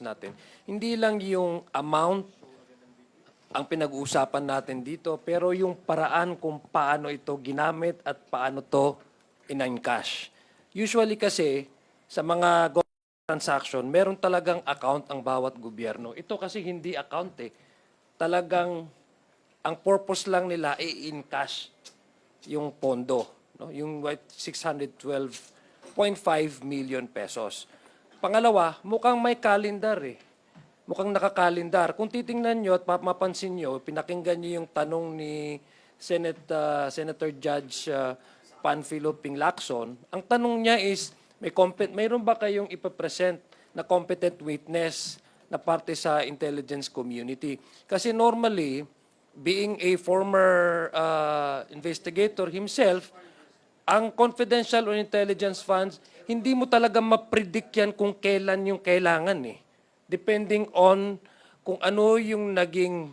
natin. Hindi lang yung amount ang pinag-uusapan natin dito, pero yung paraan kung paano ito ginamit at paano to in-encash. Usually kasi, sa mga transaction, meron talagang account ang bawat gobyerno. Ito kasi hindi account eh. Talagang ang purpose lang nila i-encash yung pondo, no? Yung 612.5 million pesos. Pangalawa, mukhang may calendar eh. Mukhang nakakalendar. Kung titingnan nyo at mapansin nyo, pinakinggan nyo yung tanong ni Senator Judge Panfilo Pinglacson, ang tanong niya is, mayroon ba kayong ipapresent na competent witness na parte sa intelligence community? Kasi normally, being a former investigator himself, ang confidential or intelligence funds, hindi mo talaga ma-predict yan kung kailan yung kailangan eh. Depending on kung ano yung naging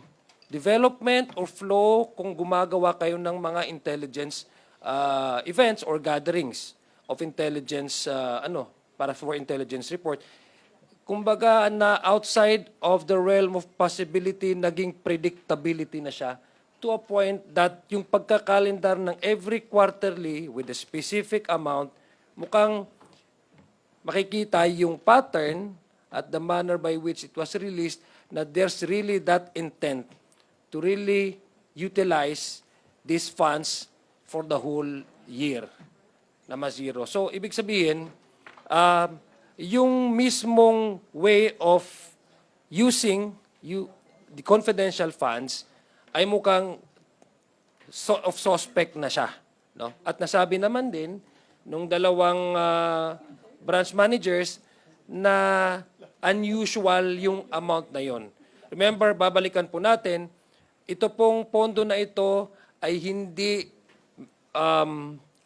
development or flow kung gumagawa kayo ng mga intelligence events or gatherings of intelligence, para for intelligence report. Kumbaga na outside of the realm of possibility, naging predictability na siya to a point that yung pagkakalendar ng every quarterly with a specific amount, mukhang makikita yung pattern at the manner by which it was released na there's really that intent to really utilize these funds for the whole year na ma-zero. So, ibig sabihin, yung mismong way of using the confidential funds ay mukhang of suspect na siya. No? At nasabi naman din nung dalawang branch managers na unusual yung amount na yon. Remember, babalikan po natin, ito pong pondo na ito ay hindi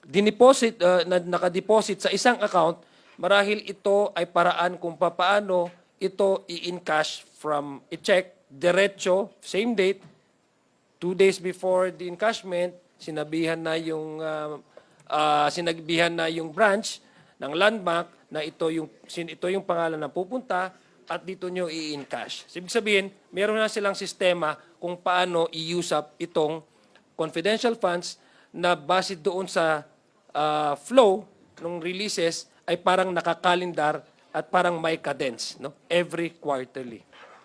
diniposit, nakadeposit sa isang account, marahil ito ay paraan kung paano ito i-encash from a check, diretso, same date, 2 days before the encashment, sinabihan na yung branch ng Land Bank na ito yung pangalan na pupunta at dito nyo i-encash. Ibig sabihin, meron na silang sistema kung paano i-use up itong confidential funds na base doon sa flow ng releases ay parang nakakalendar at parang may cadence, no? Every quarterly.